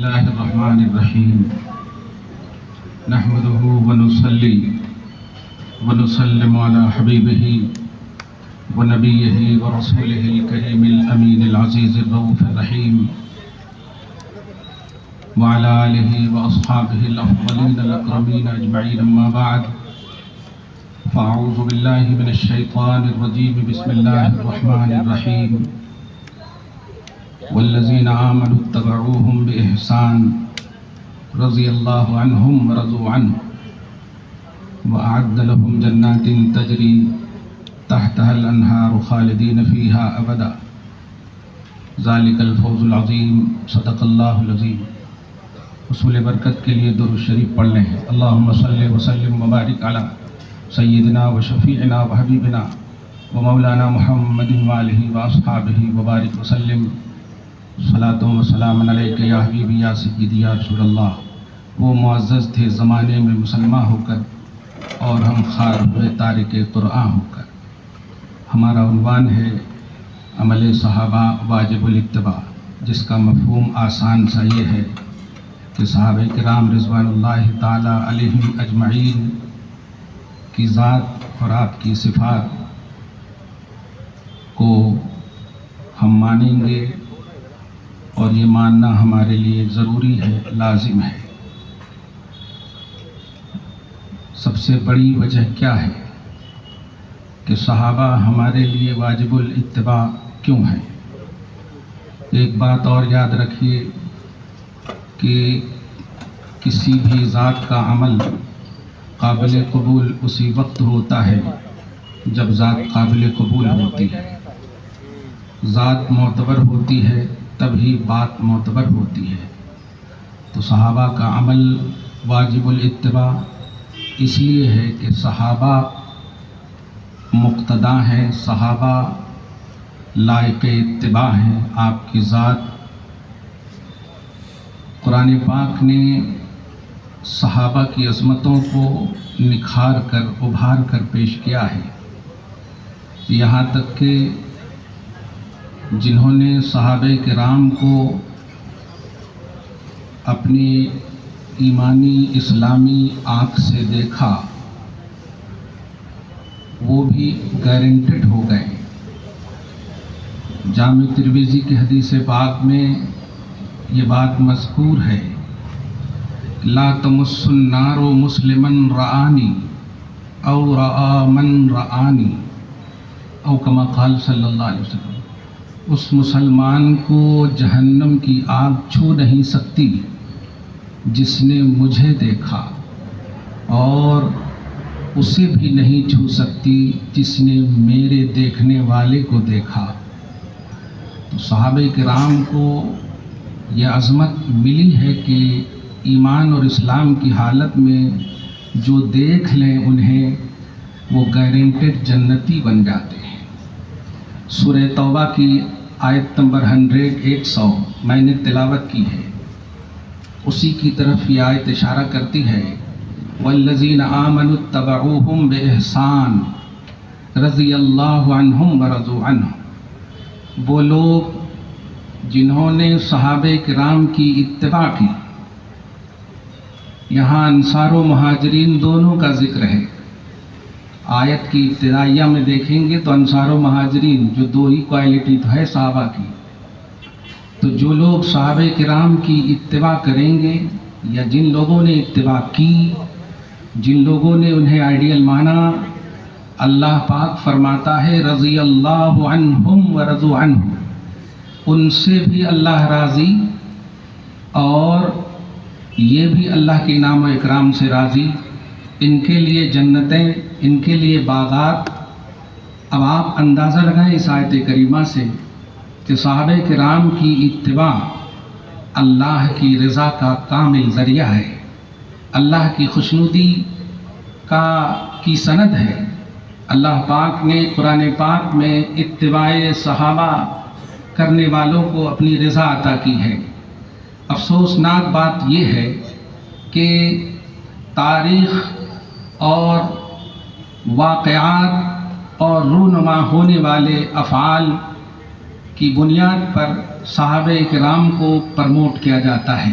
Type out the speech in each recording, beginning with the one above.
الله الرحمن الرحيم نحمده ونصلي ونسلم على حبيبه ونبيه ورسوله الكريم الأمين العزيز الرؤوف الرحيم وعلى آله وأصحابه الأفضلين الأكرمين أجمعين أما بعد فأعوذ بالله من الشيطان الرجيم بسم الله الرحمن الرحيم والذين آمنوا اتبعوهم بإحسان رضي الله عنهم ورضوا عنه وأعد لهم جنات تجري تحتها الأنهار خالدين فيها أبدا ذلك الفوز العظيم صدق الله العظيم۔ حصول برکت کے لیے درود شریف پڑھ لیں۔ اللہم صلی وسلم وبارک علی سیدنا و شفیعنا و حبیبنا و مولانا محمد وآلہ واصحابہ وبارک وسلم۔ صلاۃ و سلام علیک یا حبیبی یا سیدی یا رسول اللہ۔ وہ معزز تھے زمانے میں مسلمان ہو کر اور ہم خار ہوئے تارک قرآن ہو کر۔ ہمارا عنوان ہے عمل صحابہ واجب الاتباع، جس کا مفہوم آسان سا یہ ہے کہ صحابہ کرام رضوان اللہ تعالی علیہم اجمعین کی ذات اور آپ کی صفات کو ہم مانیں گے اور یہ ماننا ہمارے لیے ضروری ہے، لازم ہے۔ سب سے بڑی وجہ کیا ہے کہ صحابہ ہمارے لیے واجب الاتباع کیوں ہیں؟ ایک بات اور یاد رکھیے کہ کسی بھی ذات کا عمل قابل قبول اسی وقت ہوتا ہے جب ذات قابل قبول ہوتی ہے۔ ذات معتبر ہوتی ہے تبھی بات معتبر ہوتی ہے۔ تو صحابہ کا عمل واجب الاتباع اس لیے ہے کہ صحابہ مقتدا ہیں، صحابہ لائق اتباع ہیں۔ آپ کی ذات قرآن پاک نے صحابہ کی عظمتوں کو نکھار کر ابھار کر پیش کیا ہے، یہاں تک کہ جنہوں نے صحابہ کرام کو اپنی ایمانی اسلامی آنکھ سے دیکھا وہ بھی گارنٹڈ ہو گئے۔ جامع ترمذی کی حدیث پاک میں یہ بات مذکور ہے، لا تمس النار مسلما رآنی او رآ من رآنی او کما قال صلی اللہ علیہ وسلم۔ اس مسلمان کو جہنم کی آگ چھو نہیں سکتی جس نے مجھے دیکھا، اور اسے بھی نہیں چھو سکتی جس نے میرے دیکھنے والے کو دیکھا۔ تو صحابہ کرام کو یہ عظمت ملی ہے کہ ایمان اور اسلام کی حالت میں جو دیکھ لیں انہیں وہ گارنٹڈ جنتی بن جاتے ہیں۔ سورہ توبہ کی آیت نمبر 100 میں نے تلاوت کی ہے، اسی کی طرف یہ آیت اشارہ کرتی ہے، والذین آمنوا اتبعوہم بإحسان رضی اللہ عنہم ورضوا عنہ۔ وہ لوگ جنہوں نے صحابہ کرام کی اتباع کی۔ یہاں انصار و مہاجرین دونوں کا ذکر ہے۔ آیت کی ابتدائیہ میں دیکھیں گے تو انصار و مہاجرین جو دو ہی کوالٹی تو ہے صحابہ کی، تو جو لوگ صحابہ کرام کی اتباع کریں گے یا جن لوگوں نے اتباع کی، جن لوگوں نے انہیں آئیڈیل مانا، اللہ پاک فرماتا ہے رضی اللہ عنہم ورضوا عنہ، ان سے بھی اللہ راضی اور یہ بھی اللہ کے انعام و اکرام سے راضی۔ ان کے لیے جنتیں، ان کے لیے باغات۔ اب آپ اندازہ لگائیں اس آیت کریمہ سے کہ صحابہ کرام کی اتباع اللہ کی رضا کا کامل ذریعہ ہے، اللہ کی خوشنودی کی سند ہے۔ اللہ پاک نے قرآن پاک میں اتباع صحابہ کرنے والوں کو اپنی رضا عطا کی ہے۔ افسوسناک بات یہ ہے کہ تاریخ اور واقعات اور رونما ہونے والے افعال کی بنیاد پر صحابہ کرام کو پرموٹ کیا جاتا ہے۔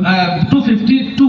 252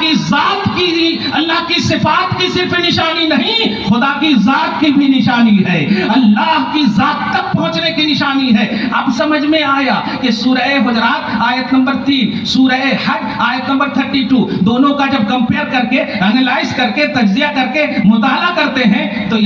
کی ذات کی، اللہ کی صفات کی صرف نشانی نہیں، خدا کی ذات کی بھی نشانی ہے، اللہ کی ذات تک پہنچنے کی نشانی ہے۔ اب سمجھ میں آیا کہ سورہ حجرات آیت نمبر 3، سورہ حج آیت نمبر 32، دونوں کا جب کمپیئر کر کے، انالائز کر کے، تجزیہ کر کے مطالعہ کرتے ہیں تو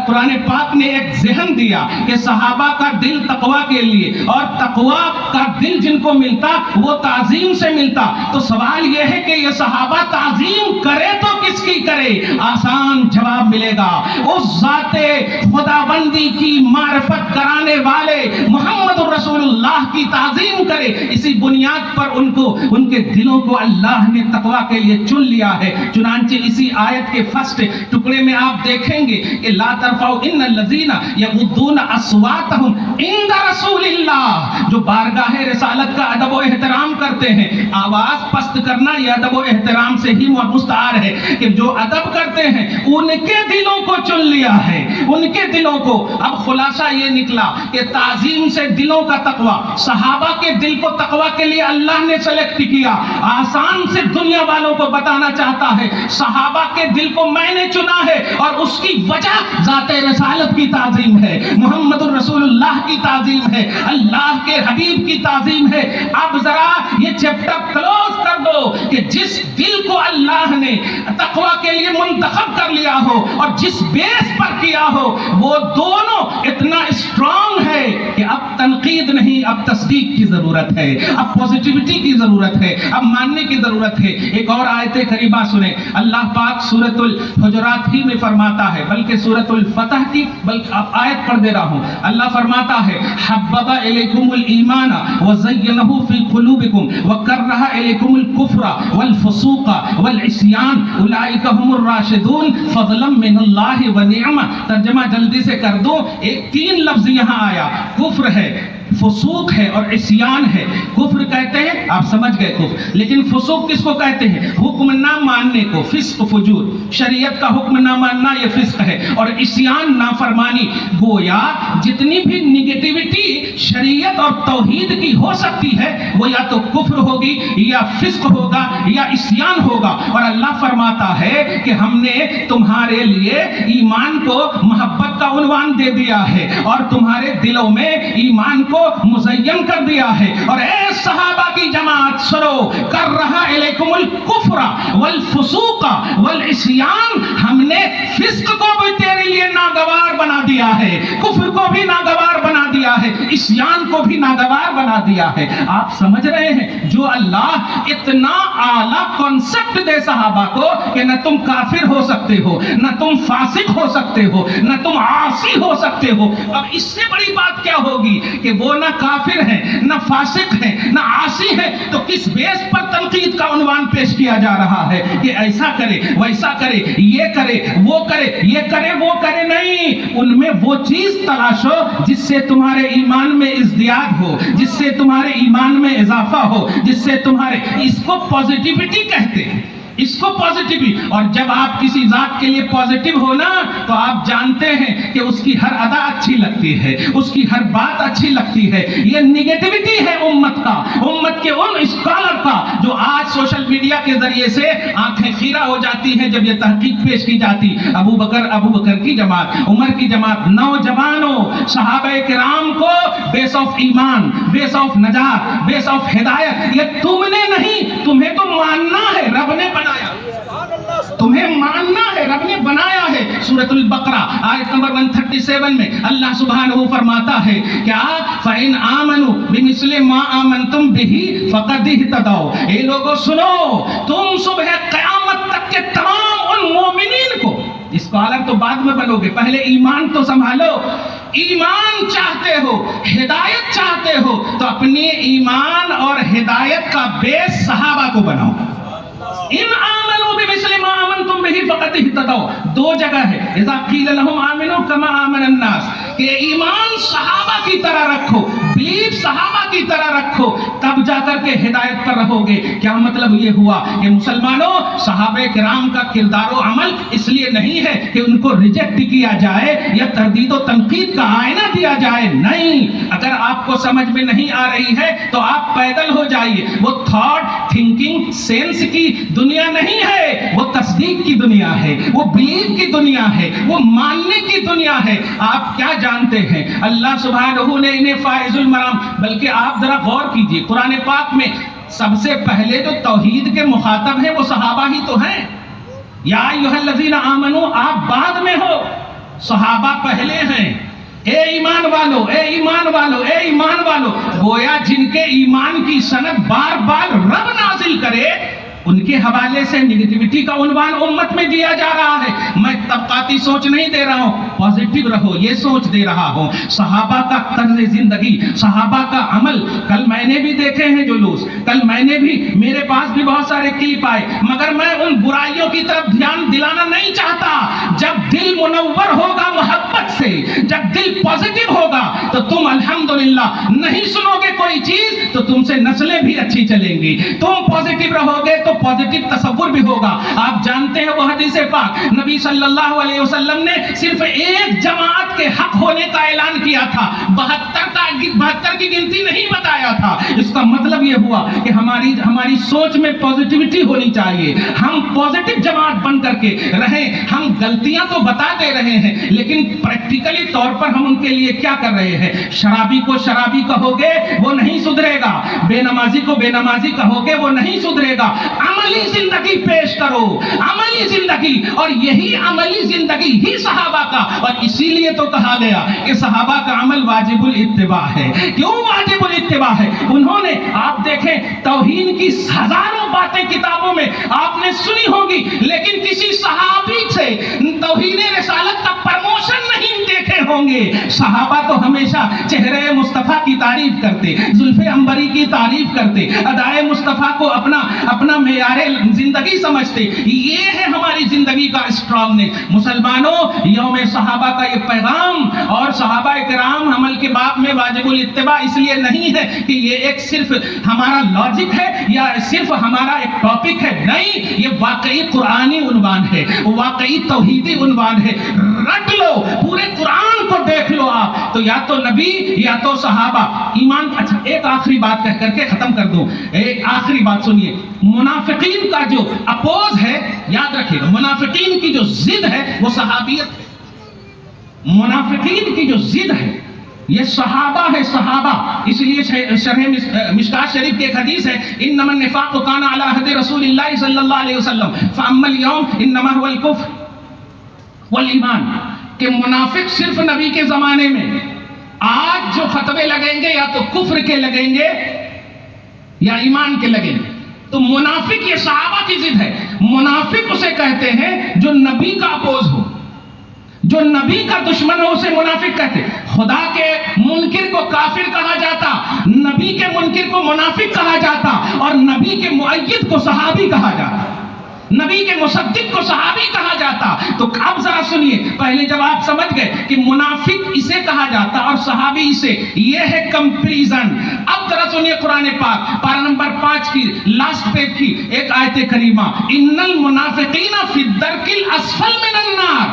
قرآن پاک نے ایک ذہن دیا کہ صحابہ کا دل تقویٰ کے لیے، اور تقویٰ کا دل جن کو ملتا وہ تعظیم سے ملتا۔ تو سوال یہ ہے کہ یہ صحابہ تعظیم کرے تو کس کی کرے؟ آسان جواب ملے گا، اس ذات خداوندی کی معرفت کرانے والے محمد الرسول اللہ کی تعظیم کرے۔ اسی بنیاد پر ان کے دلوں کو اللہ نے تقویٰ کے لیے چن لیا ہے۔ چنانچہ اسی آیت کے فرسٹ ٹکڑے میں آپ دیکھیں گے کہ لا ترفعوا ان الذین یغضون اصواتهم عند رسول اللہ، جو بارگاہ رسالت کا ادب و احترام کرتے ہیں۔ آواز پست کرنا یہ ادب و احترام سے ہی مستعار ہے کہ جو ادب کرتے ہیں ان کے دلوں کو چن لیا ہے، ان کے دلوں کو۔ اب خلاصہ یہ نکلا کہ تعظیم سے دلوں کا تقویٰ، صحابہ کے دل کو تقویٰ کے لیے اللہ نے سلیکٹ کیا۔ آسان سے دنیا والوں کو بتانا چاہتا ہے صحابہ کے دل کو میں نے چنا ہے، اور اس کی وجہ ذات رسالت کی تعظیم ہے، محمد الرسول اللہ کی تعظیم ہے، اللہ کے حبیب کی تعظیم ہے۔ اب ذرا یہ چیپٹر کلوز کر دو کہ جس دل کو اللہ نے تقویٰ کے لیے منتخب کر لیا ہو اور جس بیس پر کیا ہو، وہ دونوں اتنا اسٹرانگ ہے کہ اب تنقید نہیں، اب تصدیق کی ضرورت ہے، اب پوزیٹیوٹی کی ضرورت ہے، اب ماننے کی ضرورت ہے۔ ایک اور آیت کریمہ سنیں، اللہ پاک سورۃ الحجرات ہی میں فرماتا ہے، بلکہ سورۃ الفتح کی آیت پڑھ دے رہا ہوں۔ اللہ فرماتا ہے حبب الیکم الایمان وزینہ فی قلوبکم وکرہ الیکم الکفر والفسوق والعصیان اولئک هم الراشدون فضلا من اللہ ونعمہ۔ ترجمہ جلدی سے کر دو، ایک 3 لفظ یہاں آیا، کفر ہے، فسوق ہے اور عصیان ہے۔ کفر کہتے ہیں، آپ سمجھ گئے کفر، لیکن فسوق کس کو کہتے ہیں؟ حکم نہ ماننے کو، فسق فجور، شریعت کا حکم نہ ماننا یہ فسق ہے، اور عصیان نافرمانی۔ گویا جتنی بھی نگیٹیوٹی شریعت اور توحید کی ہو سکتی ہے وہ یا تو کفر ہوگی یا فسق ہوگا یا عصیان ہوگا، اور اللہ فرماتا ہے کہ ہم نے تمہارے لیے ایمان کو محبت کا عنوان دے دیا ہے اور تمہارے دلوں میں ایمان کو مزین کر دیا ہے۔ اور اے صحابہ کی جماعت سنو، کر رہا الیکم الکفر والفسوق والعصیان، ہم نے فسق کو بھی تیرے لیے ناگوار بنا دیا ہے، کفر کو بھی ناگوار بنا دیا ہے، عصیان کو بھی ناگوار بنا دیا ہے۔ آپ سمجھ رہے ہیں، جو اللہ اتنا اعلیٰ کانسیپٹ دے صحابہ کو کہ نہ تم کافر ہو سکتے ہو، نہ تم فاسق ہو سکتے ہو، نہ تم عاصی ہو سکتے ہو۔ اب اس سے بڑی بات کیا ہوگی کہ وہ نہ کافر ہیں، نہ فاسق ہیں، نہ عاصی ہیں، تو کس بیس پر تنقید کا عنوان پیش کیا جا رہا ہے کہ ایسا کرے، ویسا کرے، یہ کرے، وہ کرے، یہ کرے، وہ کرے؟ نہیں، ان میں وہ چیز تلاشو جس سے تمہارے ایمان میں ازدیاد ہو، جس سے تمہارے ایمان میں اضافہ ہو، جس سے تمہارے، اس کو پوزیٹیوٹی کہتے ہیں، اس کو پوزیٹیوٹی۔ اور جب آپ کسی ذات کے لیے پوزیٹیو ہو نا تو آپ جانتے ہیں کہ اس کی ہر ادا اچھی لگتی ہے، اس کی ہر بات اچھی لگتی ہے۔ یہ نگیٹیوٹی ہے امت کا، امت کے ان اسکالر کا جو آج سوشل میڈیا کے ذریعے سے آنکھیں خیرہ ہو جاتی ہیں جب یہ تحقیق پیش کی جاتی۔ ابو بکر کی جماعت، عمر کی جماعت، نوجوانوں، صحابہ کرام کو بیس آف ایمان، بیس آف نجات، بیس آف ہدایت، یہ تم نے نہیں، تمہیں تو ماننا ہے، رب نے بنایا، تمہیں ماننا ہے، رب نے بنایا ہے۔ سورۃ البقرہ آیت نمبر 137 میں اللہ سبحانہ فرماتا ہے کیا فَإِنْ آمَنُوا بِمِثْلِ مَا آمَنْتُمْ بِهِ فَقَدْ اهْتَدَوْا۔ اے لوگوں سنو، تم صبح قیامت تک کے تمام ان مومنین کو، اسکالر تو بعد میں بنو گے، پہلے ایمان تو سنبھالو۔ ایمان چاہتے ہو، ہدایت چاہتے ہو تو اپنی ایمان اور ہدایت کا بیس صحابہ کو بناؤ۔ ان آمنوا بمثل ما آمنتم به فقد اهتدوا، 2 جگہ ہے، اذا قیل لهم آمنوا كما آمن الناس، کہ ایمان صحابہ کی طرح رکھو، بلیف صحابہ کی طرح رکھو، تب جا کر کے ہدایت پر رہو گے۔ کیا مطلب یہ ہوا کہ مسلمانوں صحابہ کرام کا کردار و عمل اس لیے نہیں ہے کہ ان کو ریجیکٹ کیا جائے یا تردید و تنقید کا آئینہ دیا جائے، نہیں۔ اگر آپ کو سمجھ میں نہیں آ رہی ہے تو آپ پیدل ہو جائیے۔ وہ تھاٹ، تھنکنگ، سینس کی دنیا نہیں ہے، وہ تصدیق کی دنیا ہے، وہ بلیو کی دنیا ہے، وہ ماننے کی دنیا ہے۔ آپ کیا جانتے ہیں؟ اللہ سبحانہ نے انہیں فائز المرام، بلکہ آپ ذرا غور کیجئے، قرآن پاک میں سب سے پہلے جو توحید کے مخاطب ہیں وہ صحابہ ہی تو ہیں۔ یا ایھا الذین آمنو، آپ بعد میں ہو، صحابہ پہلے ہیں۔ اے ایمان والو، اے ایمان والو، اے ایمان والو، گویا جن کے ایمان کی سند بار بار رب نازل کرے ان کے حوالے سے نگیٹیوٹی کا عنوان امت میں دیا جا رہا ہے۔ میں طبقاتی سوچ نہیں دے رہا ہوں، پازیٹیو رہو یہ سوچ دے رہا ہوں۔ صحابہ کا طرز زندگی، صحابہ کا عمل، کل میں نے بھی دیکھے ہیں جلوس، کل میں نے بھی، میرے پاس بھی بہت سارے کلپ آئے، مگر میں ان برائیوں کی طرف دھیان دلانا نہیں چاہتا۔ جب دل منور ہوگا محبت سے، جب دل پازیٹیو ہوگا تو تم الحمدللہ نہیں سنو گے کوئی چیز تو تم سے نسلیں بھی اچھی چلیں گی۔ تم پازیٹیو رہو گے تو پازیٹیو تصور بھی ہوگا۔ آپ جانتے ہیں وہ حدیث پاک، نبی صلی اللہ علیہ وسلم نے صرف ایک جماعت کے حق ہونے کا اعلان کیا تھا، 72 کی گنتی نہیں بتایا تھا۔ اس کا مطلب یہ ہوا کہ ہماری سوچ میں پازیٹیوٹی ہونی چاہیے، ہم پازیٹیو جماعت بن کر کے رہیں۔ ہم غلطیاں تو بتا دے رہے ہیں لیکن پریکٹیکلی طور پر ہم ان کے لیے کیا کر رہے ہیں؟ شرابی کو شرابی کہو گے وہ نہیں سدھرے گا، بے نمازی کو بے نمازی کہو گے وہ نہیں سدھرے گا۔ عملی زندگی پیش کرو، عملی زندگی، اور یہی عملی زندگی ہی صحابہ کا، اور اسی لیے تو کہا گیا کہ صحابہ کا عمل واجب الاتباع ہے۔ کیوں واجب الاتباع ہے؟ انہوں نے، آپ دیکھیں، توہین کی ہزاروں باتیں کتابوں میں آپ نے سنی ہوگی لیکن کسی صحابی سے توہین رسالت کا پرموشن نہیں دیکھے ہوں گے۔ صحابہ تو ہمیشہ چہرے مصطفیٰ کی تعریف کرتے، زلف عنبری کی تعریف کرتے، ادائے مصطفیٰ کو اپنا معیار زندگی سمجھتے۔ یہ ہے ہماری زندگی کا اسٹرانگنس۔ مسلمانوں، یوم صحابہ کا یہ پیغام اور صحابہ کرام عمل کے باب میں واجب الاتباع اس لیے نہیں ہے کہ یہ ایک صرف ہمارا لاجک ہے یا صرف ہمارا ایک ٹاپک ہے، نہیں، یہ واقعی قرآنی عنوان ہے، واقعی توحیدی عنوان ہے۔ رٹ لو، پورے قرآن کو دیکھ لو آپ، تو یا تو نبی یا تو صحابہ، ایمان۔ اچھا، ایک آخری بات کہہ کر کے ختم کر دوں، ایک آخری بات سنیے۔ منافقین کا جو اپوز ہے، یاد رکھیے گا، منافقین کی جو ضد ہے وہ صحابیت ہے۔ منافقین کی جو ضد ہے یہ صحابہ ہے، صحابہ۔ اس لیے شرح مشکات شریف کی ایک حدیث ہے، انما النفاق کان علی عہد رسول اللہ صلی اللہ علیہ وسلم فاما اليوم انما هو الکفر والایمان، کہ منافق صرف نبی کے زمانے میں، آج جو فتوے لگیں گے یا تو کفر کے لگیں گے یا ایمان کے لگیں گے۔ تو منافق یہ صحابہ کی ضد ہے۔ منافق اسے کہتے ہیں جو نبی کا اپوز ہو، جو نبی کا دشمن ہو اسے منافق کہتے۔ خدا کے منکر کو کافر کہا جاتا، نبی کے منکر کو منافق کہا جاتا، اور نبی کے مؤید کو صحابی کہا جاتا، نبی کے مصدق کو صحابی کہا جاتا۔ تو اب ذرا سنیے، پہلے جب آپ سمجھ گئے کہ منافق اسے کہا جاتا اور صحابی اسے، یہ ہے کمپیریزن۔ اب ذرا سنیے قرآن پاک پارہ نمبر 5 کی لاسٹ پیج کی ایک آیت کریمہ، ان المنافقین فی الدرک الاسفل من النار،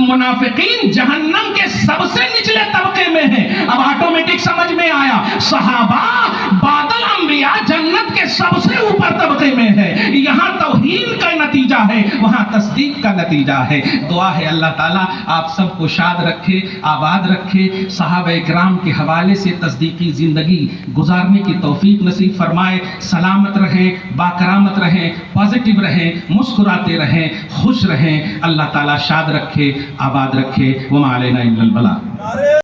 منافقین جہنم کے سب سے نچلے طبقے میں ہیں۔ اب آٹومیٹک سمجھ میں آیا، صحابہ بعد الانبیاء جنت کے سب سے اوپر طبقے میں ہے۔ یہاں توہین کا نتیجہ ہے، وہاں تصدیق کا نتیجہ ہے۔ دعا ہے اللہ تعالیٰ آپ سب کو شاد رکھے، آباد رکھے، صحابہ کرام کے حوالے سے تصدیقی زندگی گزارنے کی توفیق نصیب فرمائے۔ سلامت رہیں، باکرامت رہیں، پازیٹیو رہیں، مسکراتے رہیں، خوش رہیں۔ اللہ تعالیٰ شاد رکھے، آباد رکھے۔ وما علینا الا البلاغ۔